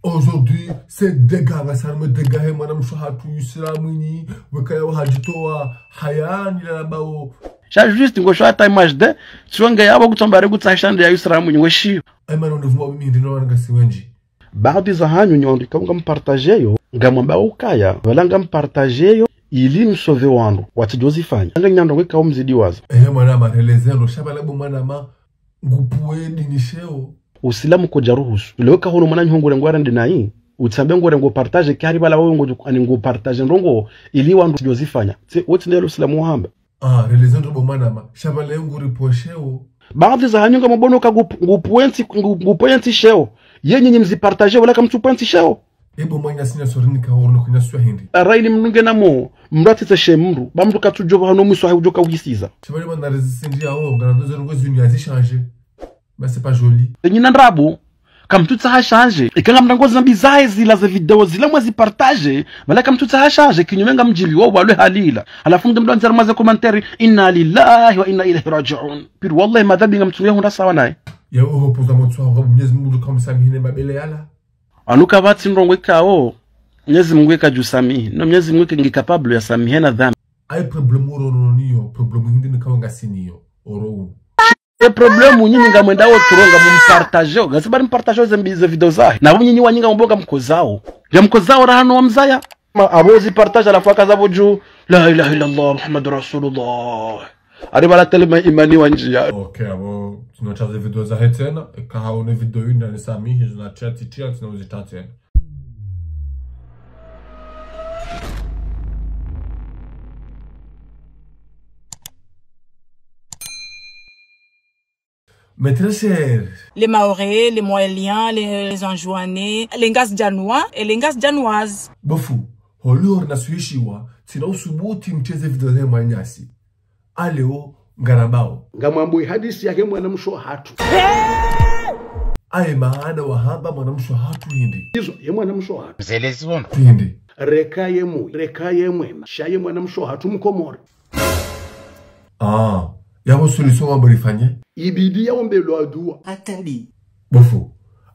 Aujourd'hui, c'est dégâts, ça me dégâts, madame Chouhatou, Islamini, Wekaya Wahajitoa, Hayan, il a bao. Já juste ngosho hata image de tsonga yabo kutombare kutsashande ya Islamini ngweshio. Ai mano ndivuma mimi ndino ngasi wenji. Baadhi za hanyu nyondi kama mpartager yo, ngamwamba ukaya, wala ngampartager yo ili msove wandu watijozifanya. Anga nyando weka umzidi waza. Mwana marelezendo shabala bumana ma ngupuwe dinisheo. Usilamu koja ruhusu. Uleweka hono mwana nyongore ngwara ndinayi. Utsambe ngore ngo partage kari bala wewe ngo partage ndongo ili wandu watijozifanya. Wote ndelo Usilamu hamba. Relezendo bumana ma shabala nguri posheo. Baadhi za hanyu ngamabono ka ngupuenti sheo. Yenye mzipartage wala kamtupuenti sheo. Ebo mwanya sinya sorini ka horno kunya swa hindi. Araili mnunge namo mrati tse mru bamdu katujoba hano mwiswa hajuka ugisiza. Shabali bana resistir ya o ngana dozo ngo zuni azi changer. Mais c'est pas joli. Nyina ndrabu kamtutsa ha changer. Ikanga mnangoza mbizae zila za video zila mwazi partage wala kamtutsa ha changer kinyumenga mjili wo walwe halila. Alafu ndimdo nzara maze commentary inna lillahi wa inna ilayhi raji'un. Pir wallahi madhabi ngamtuye hunda sawa naye. Ya o poza motso ngo mnyezi mungu kama samihine mabele yala. Anuka bati ndongwe kao Mwenyezi Mungu ekajusamihi no Mwenyezi Mungu ngikapable ya samihe na dhambi. Ai problemu oro niyo problemu hindi nikawa ngasiniyo oro. E problemu nyinyi ngamwenda woturonga mumpartage gasibari mpartage zembize video zahe na nyinyi wanyinga mbonga mkozao ya mkozao rahano wa mzaya abozi partage alafu akazabo juu la ilaha illa Allah Muhammadur Rasulullah aribala telema imani wa njia. Okay, abo tunachaza video zahe tena kahaone video yuna ni samihi tunachati tia tunazita tena. Maîtresse. Les Maorais, les Moéliens, les Anjouanais, les Ngas Djanois et les Ngas Djanoises. Bofu, holor na suishiwa, tina usubuti mcheze vidole manyasi. Aleo ngarabao. Ngamwambui hadisi yake mwanamsho hatu. Aye maana wahamba mwanamsho hatu hindi. Hizo ye mwanamsho hatu. Mzelezi wono. Hindi. Rekaye mwema. Shaye mwanamsho hatu mkomori. Yabo solution wabarifanye. Ibidi ya ombelo adua. Attendi. Bofu,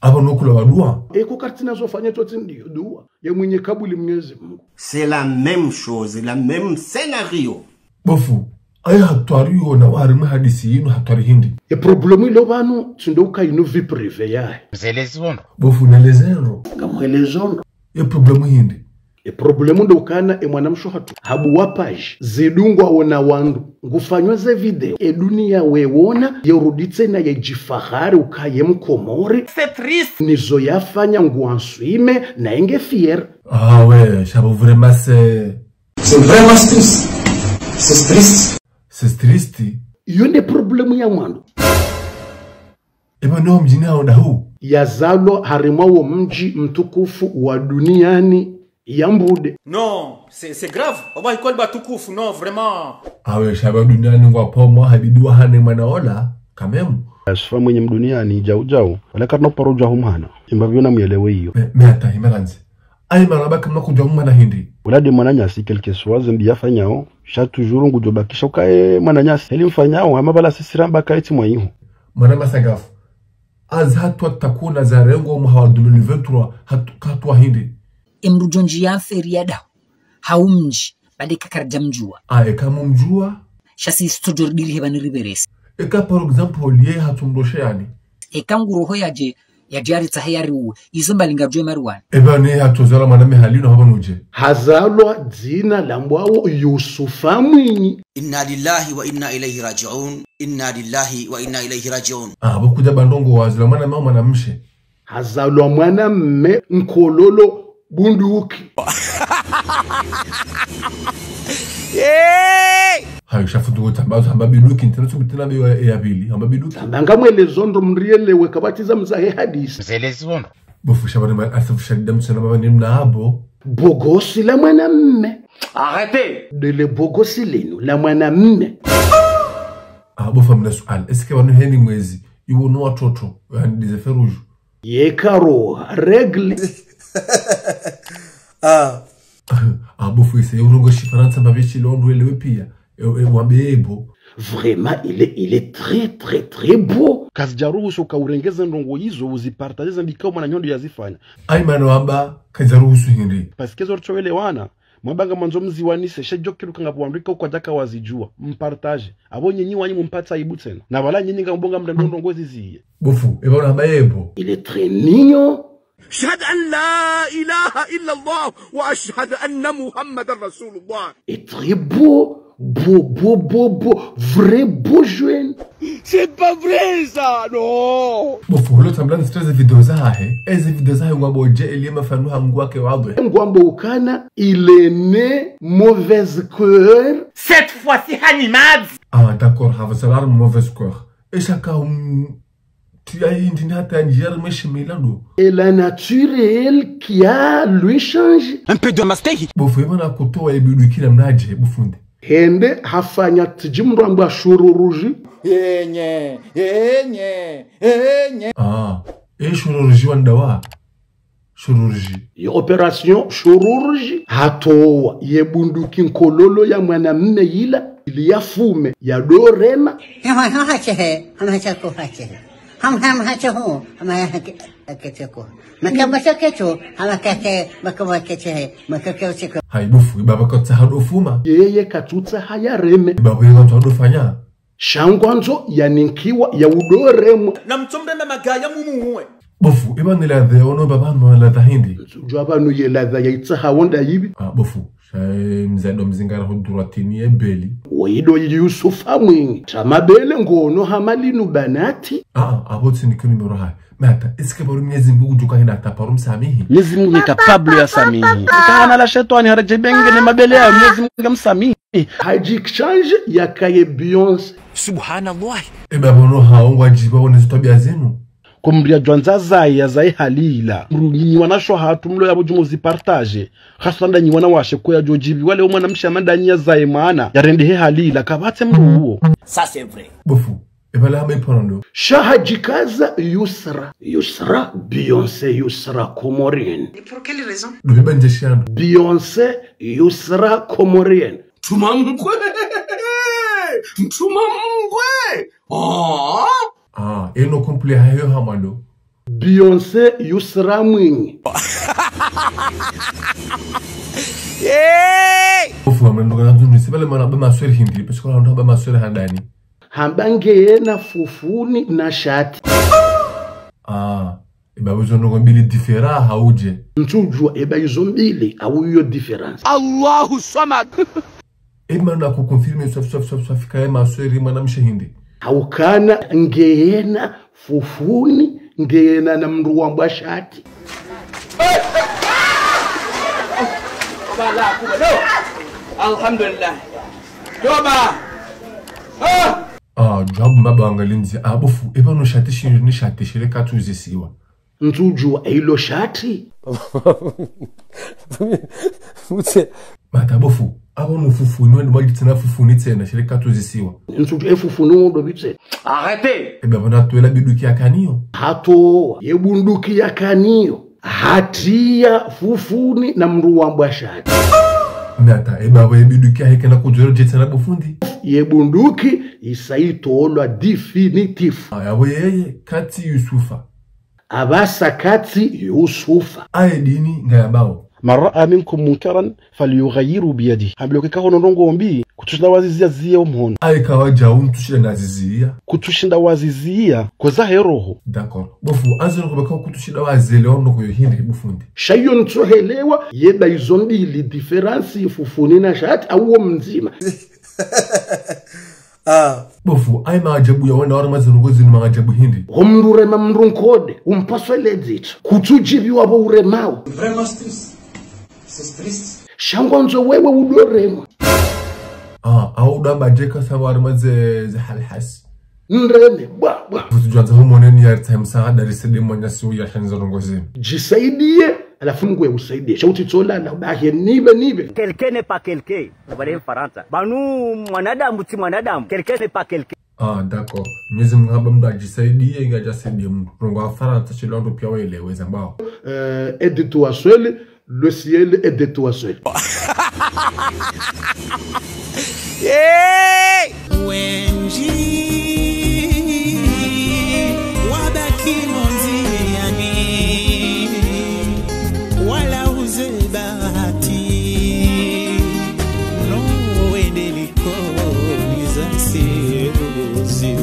aba nokula wadua. Eko kartina zofanya toti ndiyo dua. Ya mwenye kabuli Mwenyezi Mungu. C'est la même chose, la même scénario. Bofu, aya hatwari yo na warime hadisi yinu hatwari hindi. E problemu ilo banu tsundoka inu vi prive yae. Mzelezi wono. Bofu nelezero. Kamwelezondo. E problemu hindi. E problemu ndo ukana e mwanamsho hatu. Habu wapage. Zidungwa wona wandu. Ngufanywa ze video. E dunia wewona. Yoruditse na ye jifahari ukaye mkomori. C'est triste. Nizo yafanya nguansuime na enge fier. Ouais, j'avoue vraiment c'est vraiment triste. C'est triste. C'est triste. Yonde problemu ya mwandu. Eba no mjini hao dahu. Yazalo harima wo mji mtukufu wa duniani Yambude. Non, c'est grave. Oba ikoli batukufu, non, vraiment. Ouais, j'avoue duniani ngwa pomo habiduwa hane manaola. Kamemu. Asfa mwenye mduniani jau wala karno paruja humana imbavyo na mwelewe hiyo. Meata imeranze. Ai marabaka mnakuja humana hindi. Ulade mwananyasi quelque chose mbi yafanyao sha toujours ngujobakisha ukae mwananyasi eli mfanyao amabala sisiramba kaiti mwayiho. Mwana masagafu. Az hatwa takuna za rengo mhawa 2023 hatwa hindi. Emrujonji ya feriada haumji badeka karjamjua. Eka mumjua. Shasi stojordili hebani riveresi. Eka par exemple liye hatumroshe yani. Eka nguroho yaje yari tsahayari uwe izo mbalinga jwe marwan. Eba ne hatozala maname halino habanuje. Hazalwa dzina lambwawo Yusufa Mwinyi. Inna lillahi wa inna ilayhi raji'un. Inna lillahi wa inna ilayhi raji'un. Bokuja bandongo wazila mana mama na mshe. Hazalwa mwana mme Nkololo bunduki. Hayo shafutu tambazo hambabiduki ntenesu bitina bewa ya bili hambabiduki. Tambanga mwelezondo mrielewe kabatiza mzahe hadisi. Mzelezi wono. Bofu shabani ma asafu shadida sana mama nimna abo. Bogosi la mwana mme. Arrêtez. Dele bogosi lenu la mwana mme. Bofu amna sual. Eske wanu heni mwezi yuwo no watoto yani dizefe rouge. Yekaro regle. Bofu ise urongo shifaransa mbavichi londo elewe pia. Wambe ebo. Vraiment, il est très beau. kazijaruhusu kaurengeze ndongo hizo uzipartaje ndikao mwana nyondo yazifanya ai mano amba kazaruhusu hindi pasikezo rchoelewana mwabanga manzo mziwanise shejokiru kangapwandika kwa jaka wazijua mpartage abonye nyi wanyi mumpatsa ibutena na bala nyinyi ngambonga mndongo ngozi ziye bofu ebona amba yebo Il est très mignon. أشهد أن لا إله إلا الله وأشهد أن محمد رسول الله. Et très beau. Beau. Vrai beau jeune. C'est pas vrai ça, non. bofu holo tamblan stress video zahe ezi video zahe ngwabo je elima fanuha ngwake wadwe Ngwambo ukana, il est né mauvaise cœur. Cette fois-ci, Hanimad. ah d'accord have salar mauvaise cœur et chaka tu as une hata njiar meshimilado Et la nature est elle qui a lui changé. Un peu de mastéhi. bofu ebona kutoa ebidu kila mnaje bufunde Hende hafanya tijimro amba shururuji. Enye. ah chirurgie wandawa chirurgie Operation shururuji. Hatoa yebunduki nkololo ya mwanamume ila ili ya fume ya dorema. hai bofu ibaba kotsa hado fuma Yeye katutsa haya reme. ibaba yega mtado fanya Shangwanzo ya ninkiwa ya udoremo. Na mtombe magaya mumuwe. bofu ibana la the ono baba no la the hindi Jwa banu ye ladha ya itsa hawonda yibi. ah bofu shay mzado mzingara huduratini ebeli Oido Yusufa mwingi. Tamabele ngono hamalinu banati. abotsi ni numero hai mata eske baru miezi mbugu juka hina taparum samihi Mwenyezi Mungu ni kapablo ya samihi kana la shetani harajebenge ne mabele ya Mwenyezi Mungu msamihi Haji exchange ya kaye Beyonce. Subhanallah. ebaba no haongwa jiba wone tabia zenu kumria jwanza ya zai halila mrunyi wanasho hatu mlo ya bujumu zipartage hasanda nyi wana washe kwa jojibi wale umwana mshamanda nya zai maana ya rende he halila kabate mru huo Ça c'est vrai. bofu ebala hama iponondo Shahajikaza Yusra Beyonce Yusra Comorienne. Pour quelle raison? dubeba njeshiano Beyonce Yusra Comorienne. Tumamkwe. Oh. eno komple hayo hamando Beyonce Yusra mwingi. bofu amendo kana nzuni sibale mana ba masweri hindi pesko la ndo ba masweri handani Hambange na fufuni na shati. ebaba zo no mbili differa hauje Ntujua eba izo mbili au hiyo difference. Allahu Samad. emana ku confirmer sof kaya masweri mana mshehindi Haukana ngeena fufuni ngeena na mndu wambwa shati. Alhamdulillah. Toba. jabu mabanga linzi bofu ebano shati shiri ni shati shire katuzisiwa Ntujua ilo shati. mata bofu abono fufu ni ndo magitsina fufu ni tsena shire katuzisiwa Ntujua fufuni ndo bitse. Arrêtez. ebaba na tuela biduki akaniyo Hato yebunduki ya kanio. Hatia fufuni na mndu wambwa shati. mata ebaba ebiduki ahekena kujoro jetsana bofundi Yebunduki isaitolwa definitif. yabo yeye kati Yusufa Abasa kati Yusufa. dini ngayabao mara minkum munkaran falyughayiru biyadi hamloke ka hono ndongo mbi kutushinda wazizia ziye umhono kawa jawu tushira nazizia kutushinda wazizia koza heroho d'accord bofu azero kubaka kutushira wazele ondo ko hindi bufundi Shayo ntsohelewa yeba izo mbili difference fufuni na shati au mzima. bofu maajabu ya wana mazero ngozi ni maajabu hindi Umrurema mrunkode umpaswele dzito kutujibi wabo uremao. Vraiment triste. C'est triste. Shangwanzo wewe udorema. au da bajeka sawar maze halhas Nreme bwa tujanza homoneni ya time saa darisede mwanya siu ya shanza ngozi jisaidie alafu ngwe usaidie shauti tsola na bahe nibe. Quelqu'un n'est pas quelqu'un. Vous voyez Faransa. Banu mwanadamu si mwanadamu. Quelqu'un n'est pas quelqu'un. d'accord Mwenyezi Mungu haba mda jisaidie ngajasaidie mtu rongo Faransa chilondo pia waeleweza mbao Aide-toi seul, le ciel aide-toi seul. Wenji wabaki monziani wala uzebati no endeliko izasiruzi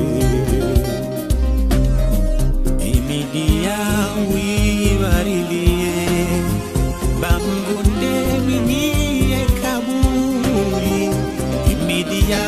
imidia wibarilie bangunde mini kaburi imidia